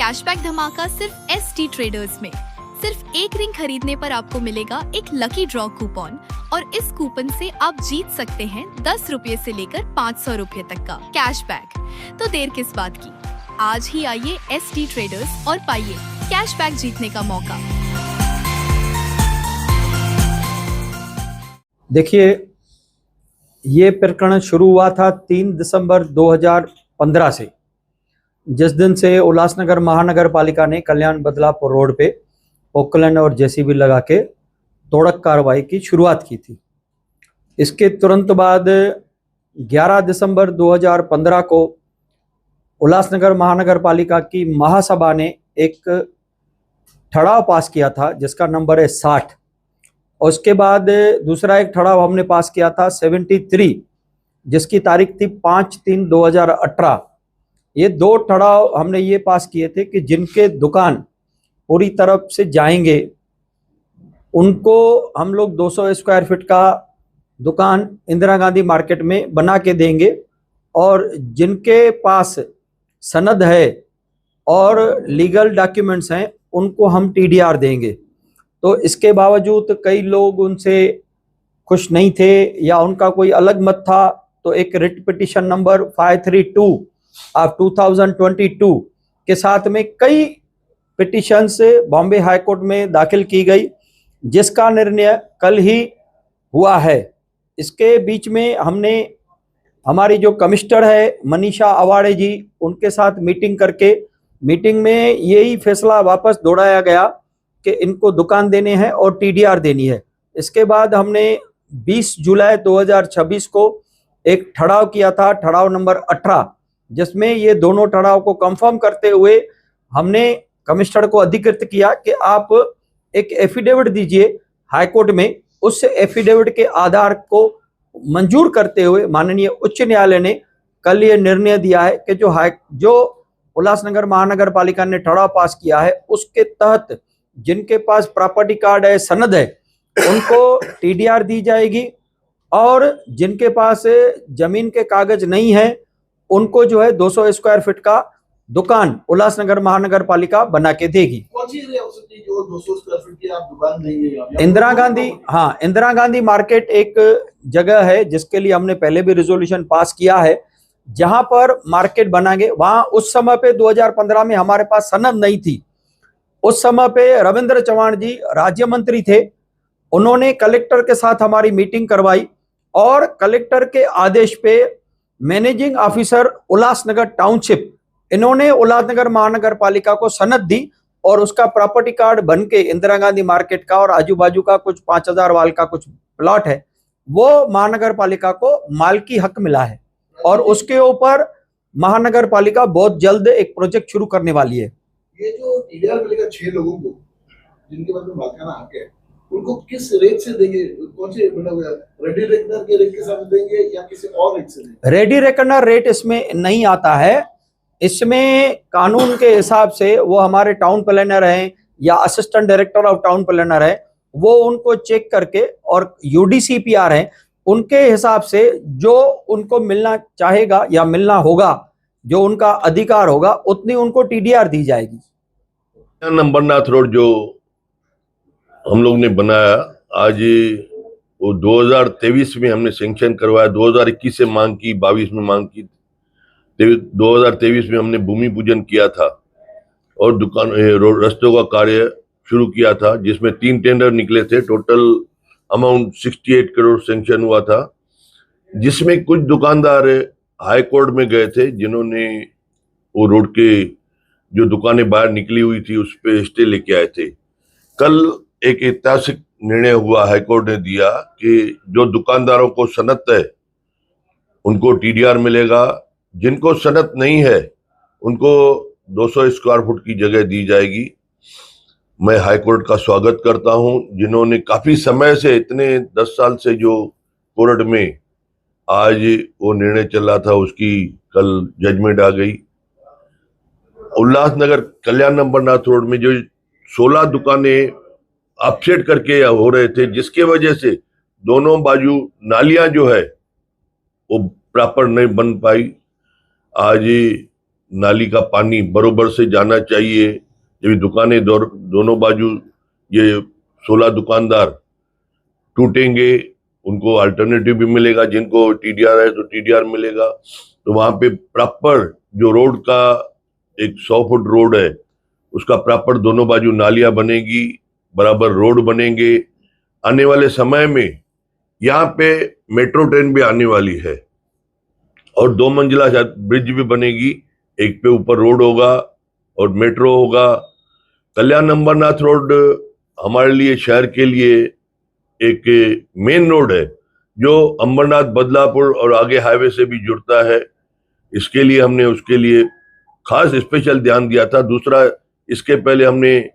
Cashback धमाका सिर्फ ST traders में। सिर्फ एक रिंग खरीदने पर आपको मिलेगा एक लकी ड्रॉ कूपन और इस कूपन से आप जीत सकते हैं 10 रुपए से लेकर 500 रुपए तक का कैशबैक। तो देर किस बात की, आज ही आइए ST ट्रेडर्स और पाइए कैशबैक जीतने का मौका। देखिए, ये प्रकरण शुरू हुआ था 3 दिसंबर 2015 से, जिस दिन से उल्लासनगर महानगर पालिका ने कल्याण बदलापुर रोड पे पोकलैंड और JCB लगा के तोड़क कार्रवाई की शुरुआत की थी। इसके तुरंत बाद 11 दिसंबर 2015 को उल्लासनगर महानगर पालिका की महासभा ने एक ठराव पास किया था जिसका नंबर है 60। और उसके बाद दूसरा एक ठराव हमने पास किया था 73, जिसकी तारीख थी 5/3/2018। ये दो ठराव हमने ये पास किए थे कि जिनके दुकान पूरी तरफ से जाएंगे उनको हम लोग 200 स्क्वायर फीट का दुकान इंदिरा गांधी मार्केट में बना के देंगे, और जिनके पास सनद है और लीगल डॉक्यूमेंट्स हैं उनको हम TDR देंगे। तो इसके बावजूद कई लोग उनसे खुश नहीं थे या उनका कोई अलग मत था, तो एक रिट पिटीशन नंबर 532 ऑफ 2022 के साथ में कई पिटीशंस बॉम्बे हाई कोर्ट में दाखिल की गई, जिसका निर्णय कल ही हुआ है। इसके बीच में हमने हमारी जो कमिश्नर है मनीषा अवाड़े जी, उनके साथ मीटिंग करके मीटिंग में यही फैसला वापस दौड़ाया गया कि इनको दुकान देने हैं और TDR देनी है। इसके बाद हमने 20 जुलाई 2026 को एक ठराव किया था, ठराव नंबर 18, जिसमें ये दोनों ठराव को कंफर्म करते हुए हमने कमिश्नर को अधिकृत किया कि आप एक एफिडेविट दीजिए हाईकोर्ट में। उस एफिडेविट के आधार को मंजूर करते हुए माननीय उच्च न्यायालय ने कल ये निर्णय दिया है कि जो उल्लासनगर महानगर पालिका ने ठराव पास किया है उसके तहत जिनके पास प्रॉपर्टी कार्ड है, सनद है, उनको TDR दी जाएगी, और जिनके पास जमीन के कागज नहीं है उनको जो है 200 स्क्वायर फीट का दुकान उल्लासनगर महानगर पालिका बना के देगी। कौन सी एरिया हो सकती है जो 200 स्क्वायर फीट की आप दुकान देंगे? इंदिरा गांधी, हाँ, इंदिरा गांधी मार्केट एक जगह है जिसके लिए हमने पहले भी रेजोल्यूशन पास किया है, जहां पर मार्केट बनाएंगे। वहां उस समय पे 2015 में हमारे पास सनद नहीं थी। उस समय पे रविंद्र चौहान जी राज्य मंत्री थे, उन्होंने कलेक्टर के साथ हमारी मीटिंग करवाई और कलेक्टर के आदेश पे मैनेजिंग ऑफिसर उल्लासनगर टाउनशिप, इन्होंने उल्लासनगर महानगर पालिका को सनद दी और उसका प्रॉपर्टी कार्ड बन के इंदिरा गांधी मार्केट का और आजू बाजू का कुछ 5000 वाल का कुछ प्लॉट है, वो महानगर पालिका को मालकी हक मिला है, और उसके ऊपर महानगर पालिका बहुत जल्द एक प्रोजेक्ट शुरू करने वाली है। ये जो TDR मिलेगा 6 लोगों को जिनके पास में मालिकाना हक है, उनको किस रेट से देंगे? कौन से मतलब रेडी रेकनर के रेट के साथ देंगे या किसी और रेट से देंगे? रेडी रेकनर रेट इसमें नहीं आता है। इसमें कानून के हिसाब से वो हमारे टाउन प्लानर हैं या assistant director of town planner है, वो उनको चेक करके, और UDCPR है, उनके हिसाब से जो उनको मिलना चाहेगा या मिलना होगा, जो उनका अधिकार होगा, उतनी उनको TDR दी जाएगी। नंबरनाथ रोड जो हम लोग ने बनाया, आज वो 2023 में हमने सेंक्शन करवाया, 2021 से मांग की, 22 में मांग की, 2023 में हमने भूमि पूजन किया था और दुकान रस्तों का कार्य शुरू किया था, जिसमें 3 टेंडर निकले थे। टोटल अमाउंट 68 करोड़ सेंक्शन हुआ था, जिसमें कुछ दुकानदार हाई कोर्ट में गए थे, जिन्होंने वो रोड के जो दुकानें बाहर निकली हुई थी उस पे स्टे लेके आए थे। कल एक ऐतिहासिक निर्णय हुआ, हाई कोर्ट ने दिया कि जो दुकानदारों को सनद है उनको TDR मिलेगा, जिनको सनद नहीं है उनको 200 स्क्वायर फुट की जगह दी जाएगी। मैं हाई कोर्ट का स्वागत करता हूं, जिन्होंने काफी समय से, इतने 10 साल से जो कोर्ट में आज वो निर्णय चल रहा था, उसकी कल जजमेंट आ गई। उल्लासनगर कल्याण नंबरनाथ रोड में जो 16 दुकानें अपसेट करके हो रहे थे, जिसके वजह से दोनों बाजू नालियां जो है वो प्रॉपर नहीं बन पाई। आज नाली का पानी बरोबर से जाना चाहिए। जब दुकानें दोनों बाजू ये 16 दुकानदार टूटेंगे, उनको अल्टरनेटिव भी मिलेगा, जिनको टीडीआर है तो टीडीआर मिलेगा। तो वहां पे प्रॉपर जो रोड का एक 100 फुट रोड है उसका प्रॉपर दोनों बाजू नालियां बनेगी, बराबर रोड बनेंगे। आने वाले समय में यहाँ पे मेट्रो ट्रेन भी आने वाली है और 2 मंजिला ब्रिज भी बनेगी, एक पे ऊपर रोड होगा और मेट्रो होगा। कल्याण अंबरनाथ रोड हमारे लिए, शहर के लिए एक मेन रोड है जो अंबरनाथ, बदलापुर और आगे हाईवे से भी जुड़ता है। इसके लिए हमने उसके लिए खास स्पेशल ध्यान दिया था। दूसरा, इसके पहले हमने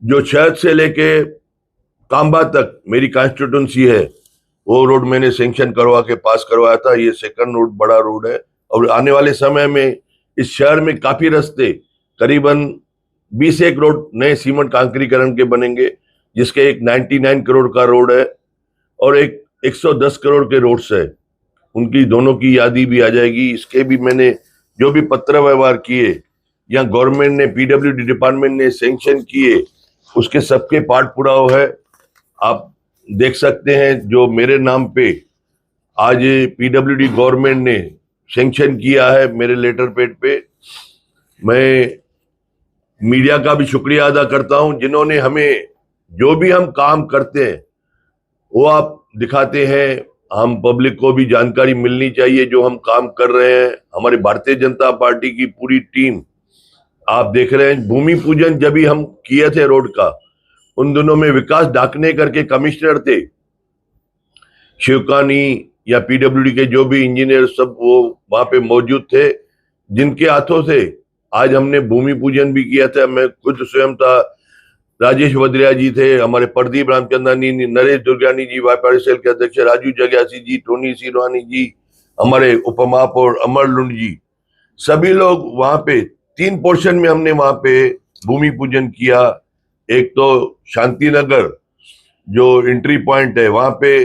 जो शहर से लेके कांबा तक मेरी कॉन्स्टिट्यूंसी है वो रोड मैंने सैंक्शन करवा के पास करवाया था। ये सेकंड रोड बड़ा रोड है और आने वाले समय में इस शहर में काफी रास्ते, करीबन 20 रोड नए सीमेंट कांक्रीकरण के बनेंगे, जिसके एक 99 करोड़ का रोड है और एक 110 करोड़ के रोड्स है, उनकी दोनों की यादी भी आ जाएगी। इसके भी मैंने जो भी पत्र व्यवहार किए या गवर्नमेंट ने, पीडब्ल्यूडी डिपार्टमेंट ने सैंक्शन किए, उसके सबके पार्ट पूरा है। आप देख सकते हैं जो मेरे नाम पे आज पीडब्ल्यूडी गवर्नमेंट ने सैंक्शन किया है मेरे लेटर पैड पे। मैं मीडिया का भी शुक्रिया अदा करता हूं, जिन्होंने हमें जो भी हम काम करते हैं वो आप दिखाते हैं। हम पब्लिक को भी जानकारी मिलनी चाहिए जो हम काम कर रहे हैं। हमारी भारतीय जनता पार्टी की पूरी टीम, आप देख रहे हैं, भूमि पूजन जब भी हम किए थे रोड का, उन दिनों में विकास डाकने करके कमिश्नर थे, शिवकानी या पीडब्ल्यूडी के जो भी इंजीनियर सब वो वहां पे मौजूद थे, जिनके हाथों से आज हमने भूमि पूजन भी किया था। मैं खुद स्वयं था, राजेश वद्रिया जी थे, हमारे प्रदीप रामचंदानी, नरेश दुर्गानी जी, व्यापारी सेल के अध्यक्ष राजू जग्यासी जी, टोनी सिरवानी जी, हमारे उपमहापौर अमर लुंड जी, सभी लोग वहां पे 3 पोर्शन में हमने वहां पे भूमि पूजन किया। एक तो शांति नगर जो एंट्री पॉइंट है वहां पे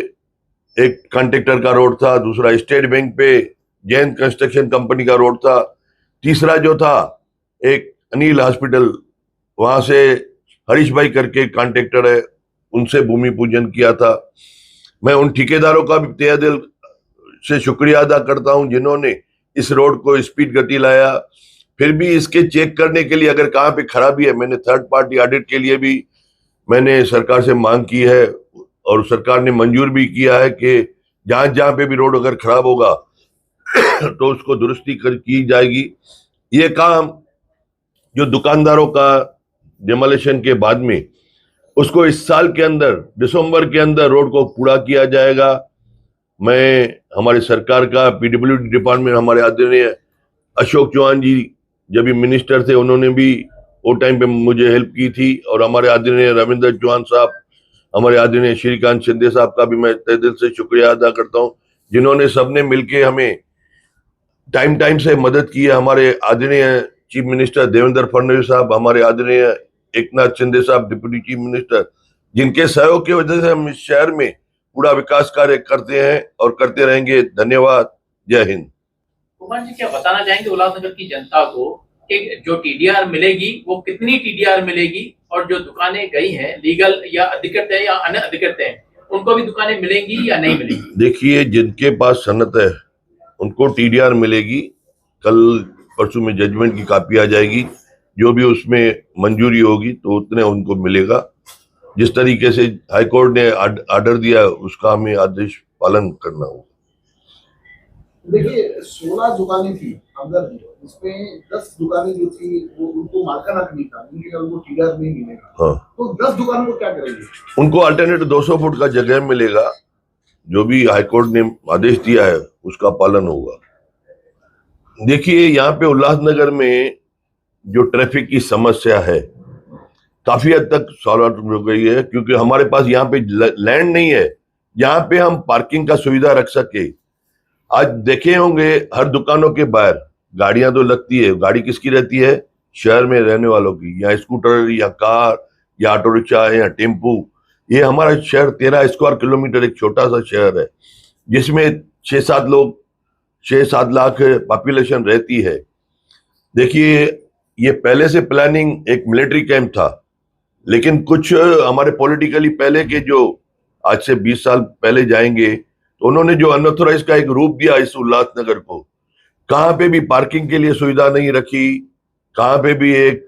एक कॉन्ट्रैक्टर का रोड था, दूसरा स्टेट बैंक पे जैन कंस्ट्रक्शन कंपनी का रोड था, तीसरा जो था एक अनिल हॉस्पिटल, वहां से हरीश भाई करके कॉन्ट्रैक्टर है, उनसे भूमि पूजन किया था। मैं उन ठेकेदारों का भी तहे दिल से शुक्रिया अदा करता हूं जिन्होंने इस रोड को स्पीड गति लाया। फिर भी इसके चेक करने के लिए अगर कहाँ पे खराबी है, मैंने थर्ड पार्टी ऑडिट के लिए भी मैंने सरकार से मांग की है और सरकार ने मंजूर भी किया है कि जहां जहां पे भी रोड अगर खराब होगा तो उसको दुरुस्ती की जाएगी। ये काम जो दुकानदारों का डिमोलिशन के बाद में, उसको इस साल के अंदर, दिसंबर के अंदर रोड को पूरा किया जाएगा। मैं हमारी सरकार का, पीडब्ल्यूडी डिपार्टमेंट, हमारे आदरणीय अशोक चौहान जी जब भी मिनिस्टर थे, उन्होंने भी वो टाइम पे मुझे हेल्प की थी, और हमारे आदरणीय रविंद्र चौहान साहब, हमारे आदरणीय श्रीकांत शिंदे साहब का भी मैं तहे दिल से शुक्रिया अदा करता हूं, जिन्होंने सबने मिलके हमें टाइम से मदद की है। हमारे आदरणीय चीफ मिनिस्टर देवेंद्र फडणवीस साहब, हमारे आदरणीय एकनाथ शिंदे साहब डिप्टी चीफ मिनिस्टर, जिनके सहयोग की वजह से हम इस शहर में पूरा विकास कार्य करते हैं और करते रहेंगे। धन्यवाद। जय हिंद। कुमार जी, क्या बताना चाहेंगे उल्लासनगर की जनता को कि जो टीडीआर मिलेगी वो कितनी टीडीआर मिलेगी, और जो दुकानें गई हैं लीगल या अधिकृत है या अनधिकृत है, उनको भी दुकानें मिलेंगी या नहीं मिलेंगी? देखिए, जिनके पास सनत है उनको टीडीआर मिलेगी। कल परसों में जजमेंट की कॉपी आ जाएगी, जो भी उसमें मंजूरी होगी तो उतने उनको मिलेगा। जिस तरीके से हाईकोर्ट ने ऑर्डर दिया उसका हमें आदेश पालन करना होगा। देखिए, 16 दुकानें थी अंदर, इसमें 10 दुकानें जो थी वो उनको मार्का हक नहीं था, जिनके उनको टीडीआर नहीं मिलेगा। हाँ, तो 10 दुकानों को क्या करेंगे? उनको अल्टरनेट 200 फुट का जगह मिलेगा। जो भी हाईकोर्ट ने आदेश दिया है उसका पालन होगा। देखिए, यहाँ पे उल्लासनगर में जो ट्रैफिक की समस्या है काफी हद तक सॉल्व आउट हो गई है, क्योंकि हमारे पास यहाँ पे लैंड नहीं है यहाँ पे हम पार्किंग का सुविधा रख सके। आज देखे होंगे हर दुकानों के बाहर गाड़ियां तो लगती है, गाड़ी किसकी रहती है? शहर में रहने वालों की, या स्कूटर या कार या ऑटो रिक्शा या टेम्पू। ये हमारा शहर 13 स्क्वायर किलोमीटर एक छोटा सा शहर है, जिसमें 6-7 लाख पॉपुलेशन रहती है। देखिए, ये पहले से प्लानिंग एक मिलिट्री कैंप था, लेकिन कुछ हमारे पॉलिटिकली पहले के जो आज से 20 साल पहले जाएंगे, तो उन्होंने जो अनऑथराइज का एक रूप दिया इस उल्लासनगर को, कहाँ पे भी पार्किंग के लिए सुविधा नहीं रखी, कहाँ पे भी एक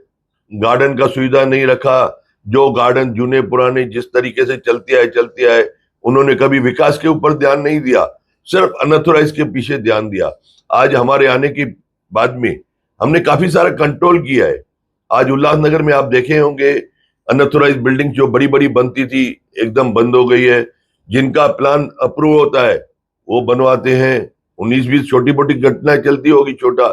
गार्डन का सुविधा नहीं रखा। जो गार्डन जूने पुराने जिस तरीके से चलते आए, उन्होंने कभी विकास के ऊपर ध्यान नहीं दिया, सिर्फ अनऑथराइज के पीछे ध्यान दिया। आज हमारे आने के बाद में हमने काफी सारा कंट्रोल किया है। आज उल्लासनगर में आप देखे होंगे अनऑथराइज बिल्डिंग जो बड़ी बड़ी बनती थी एकदम बंद हो गई है। जिनका प्लान अप्रूव होता है वो बनवाते हैं। 19-20 छोटी मोटी घटनाएं चलती होगी, छोटा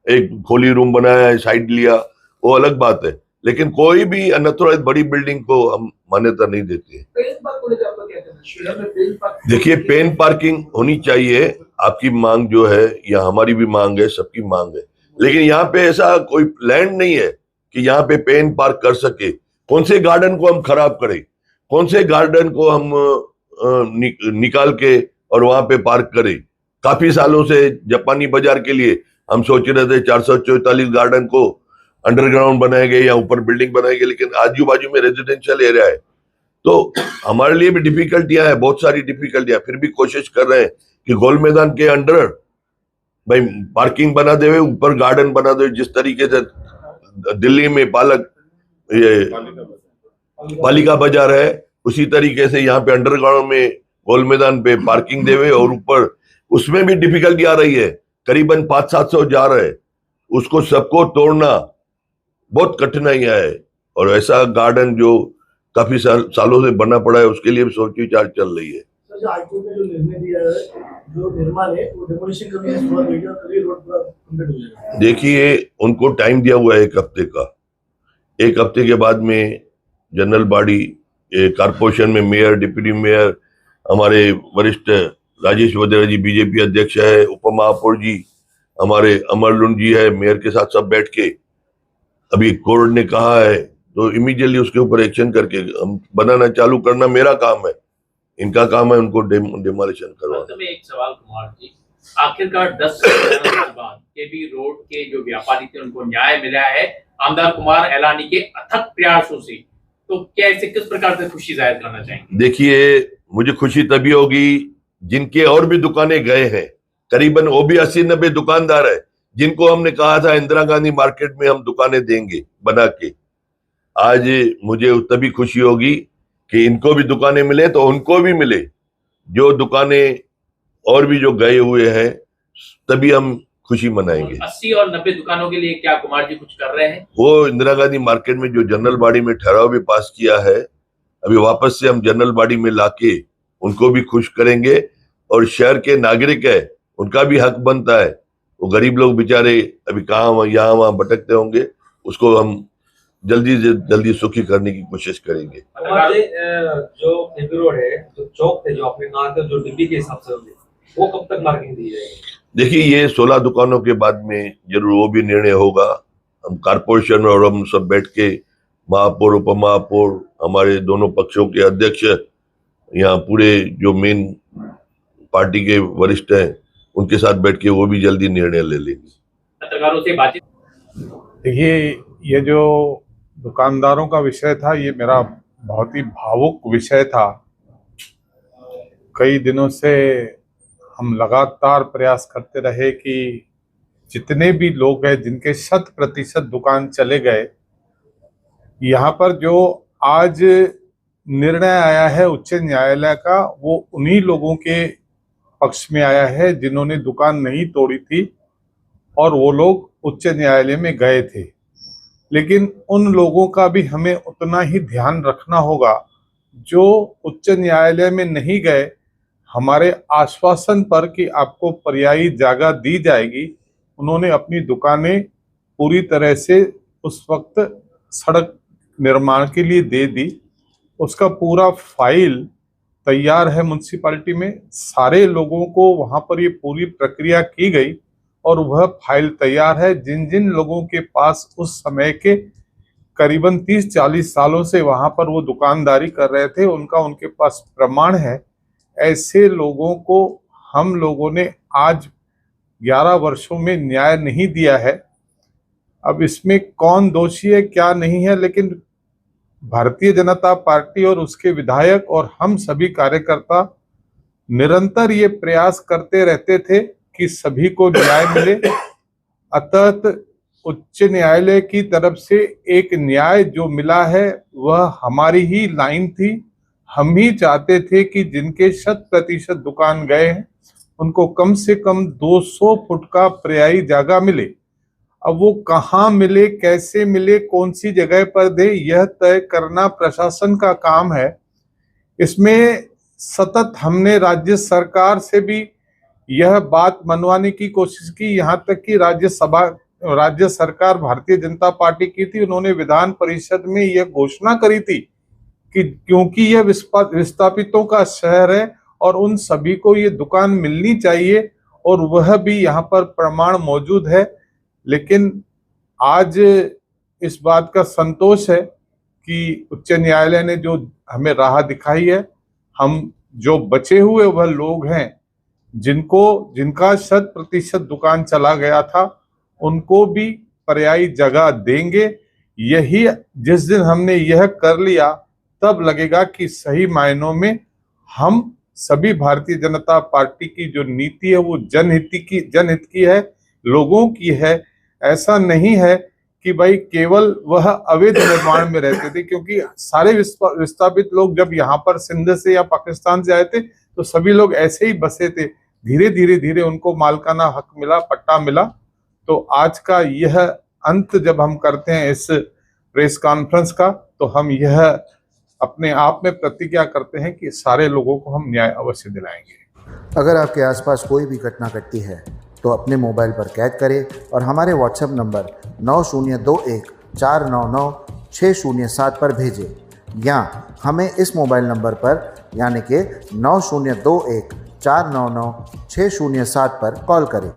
एक खोली रूम बनाया है, साइड लिया, वो अलग बात है, लेकिन कोई भी अनऑथराइज बड़ी बिल्डिंग को हम मान्यता नहीं देते। पेन पार्क को लेकर आपका क्या कहना है? शहर में पेन पार्क देखिए, पेन पार्किंग होनी चाहिए, आपकी मांग जो है या हमारी भी मांग है, सबकी मांग है, लेकिन यहाँ पे ऐसा कोई लैंड नहीं है कि यहाँ पे पेन पार्क कर सके। कौन से गार्डन को हम खराब करें, कौन से गार्डन को हम निकाल के और वहां पे पार्क करें। काफी सालों से जापानी बाजार के लिए हम सोच रहे थे 444 गार्डन को अंडरग्राउंड बनाए गए या ऊपर बिल्डिंग बनाई गई, लेकिन आजू बाजू में रेजिडेंशियल एरिया है, तो हमारे लिए भी डिफिकल्टियां है, बहुत सारी डिफिकल्टियां। फिर भी कोशिश कर रहे हैं कि गोल मैदान के अंडर भाई पार्किंग बना दे, ऊपर गार्डन बना दे। जिस तरीके से दिल्ली में पालिका बाजार है, उसी तरीके से यहाँ पे अंडरग्राउंड में गोल मैदान पे पार्किंग देवे, और ऊपर उसमें भी डिफिकल्टी आ रही है, करीबन 500-700 जा रहे हैं, उसको सबको तोड़ना बहुत कठिनाइयां है। और ऐसा गार्डन जो काफी सालों से बना पड़ा है, उसके लिए भी सोच विचार चल रही है। सर, जो हाईकोर्ट ने जो निर्णय दिया है, जो निर्माण है वो डेमोलिशन करने के बाद होगा, कभी रोड पूरा कंप्लीट हो जाएगा। देखिए, उनको टाइम दिया हुआ है 1 हफ्ते का। 1 हफ्ते के बाद में जनरल बॉडी, कारपोरेशन में मेयर, डिप्टी मेयर, हमारे वरिष्ठ राजेश वधेरा जी बीजेपी अध्यक्ष है, उप महापौर जी हमारे अमर लुंड जी है, मेयर के साथ सब बैठ के अभी कोर्ट ने कहा है तो इमीडिएटली उसके ऊपर एक्शन करके हम बनाना चालू करना मेरा काम है। इनका काम है उनको डिमोलिशन करवाना। में एक सवाल कुमार जी, आखिरकार 10 साल के बाद केबी रोड के जो व्यापारी थे उनको न्याय मिला है आमदार कुमार एलानी के अथक प्रयासों से, तो क्या इसे किस प्रकार से खुशी जाहिर करना चाहेंगे? देखिए, मुझे खुशी तभी होगी जिनके और भी दुकानें गए हैं, करीबन वो भी 80-90 दुकानदार है जिनको हमने कहा था इंदिरा गांधी मार्केट में हम दुकानें देंगे बना के। आज मुझे तभी खुशी होगी कि इनको भी दुकानें मिले तो उनको भी मिले, जो दुकानें और भी जो गए हुए हैं, तभी हम खुशी मनाएंगे। 80 और 90 दुकानों के लिए क्या कुमार जी कुछ कर रहे हैं? वो इंदिरा गांधी मार्केट में जो जनरल बॉडी में ठहराव भी पास किया है, अभी वापस से हम जनरल बॉडी में लाके उनको भी खुश करेंगे। और शहर के नागरिक है, उनका भी हक बनता है, वो गरीब लोग बेचारे अभी कहाँ यहाँ वहां भटकते होंगे, उसको हम जल्दी से जल्दी सुखी करने की कोशिश करेंगे। जो केबी रोड है, जो चौक थे, जो आपने कहा था जो डिब्बी के हिसाब से होंगे, वो कब तक मार्किंग दी जाएगी? देखिए, ये 16 दुकानों के बाद में जरूर वो भी निर्णय होगा। हम कारपोरेशन और हम सब बैठ के महापौर, उप महापौर, हमारे दोनों पक्षों के अध्यक्ष, यहाँ पूरे जो मेन पार्टी के वरिष्ठ हैं, उनके साथ बैठ के वो भी जल्दी निर्णय ले लेंगे। पत्रकारों से बातचीत। देखिए, ये जो दुकानदारों का विषय था, ये मेरा बहुत ही भावुक विषय था। कई दिनों से हम लगातार प्रयास करते रहे कि जितने भी लोग हैं जिनके 100% दुकान चले गए, यहाँ पर जो आज निर्णय आया है उच्च न्यायालय का, वो उन्हीं लोगों के पक्ष में आया है जिन्होंने दुकान नहीं तोड़ी थी और वो लोग उच्च न्यायालय में गए थे। लेकिन उन लोगों का भी हमें उतना ही ध्यान रखना होगा जो उच्च न्यायालय में नहीं गए। हमारे आश्वासन पर कि आपको पर्यायी जगह दी जाएगी, उन्होंने अपनी दुकानें पूरी तरह से उस वक्त सड़क निर्माण के लिए दे दी। उसका पूरा फाइल तैयार है म्युनिसिपैलिटी में, सारे लोगों को वहां पर ये पूरी प्रक्रिया की गई और वह फाइल तैयार है। जिन जिन लोगों के पास उस समय के करीबन 30-40 सालों से वहां पर वो दुकानदारी कर रहे थे, उनका उनके पास प्रमाण है। ऐसे लोगों को हम लोगों ने आज 11 वर्षों में न्याय नहीं दिया है। अब इसमें कौन दोषी है क्या नहीं है, लेकिन भारतीय जनता पार्टी और उसके विधायक और हम सभी कार्यकर्ता निरंतर ये प्रयास करते रहते थे कि सभी को न्याय मिले। अतः उच्च न्यायालय की तरफ से एक न्याय जो मिला है वह हमारी ही लाइन थी। हम ही चाहते थे कि जिनके 100% दुकान गए हैं उनको कम से कम 200 फुट का पर्यायी जगह मिले। अब वो कहाँ मिले, कैसे मिले, कौन सी जगह पर दे, यह तय करना प्रशासन का काम है। इसमें सतत हमने राज्य सरकार से भी यह बात मनवाने की कोशिश की, यहाँ तक कि राज्य सरकार भारतीय जनता पार्टी की थी, उन्होंने विधान परिषद में यह घोषणा करी थी कि क्योंकि यह विस्थापितों का शहर है और उन सभी को ये दुकान मिलनी चाहिए, और वह भी यहाँ पर प्रमाण मौजूद है। लेकिन आज इस बात का संतोष है कि उच्च न्यायालय ने जो हमें राह दिखाई है, हम जो बचे हुए वह लोग हैं जिनका 100% दुकान चला गया था, उनको भी पर्यायी जगह देंगे। यही जिस दिन हमने यह कर लिया तब लगेगा कि सही मायनों में हम सभी भारतीय जनता पार्टी की जो नीति है वो जनहित की है, लोगों की है। ऐसा नहीं है कि भाई केवल वह अवैध निर्माण में रहते थे, क्योंकि सारे विस्थापित लोग जब यहाँ पर सिंध से या पाकिस्तान से आए थे तो सभी लोग ऐसे ही बसे थे। धीरे उनको मालकाना हक मिला, पट्टा मिला। तो आज का यह अंत जब हम करते हैं इस प्रेस कॉन्फ्रेंस का, तो हम यह अपने आप में प्रतिज्ञा करते हैं कि सारे लोगों को हम न्याय अवश्य दिलाएंगे। अगर आपके आसपास कोई भी घटना घटती है तो अपने मोबाइल पर कैद करें और हमारे व्हाट्सएप नंबर 9021499607 पर भेजें, या हमें इस मोबाइल नंबर पर यानी कि 9021499607 पर कॉल करें।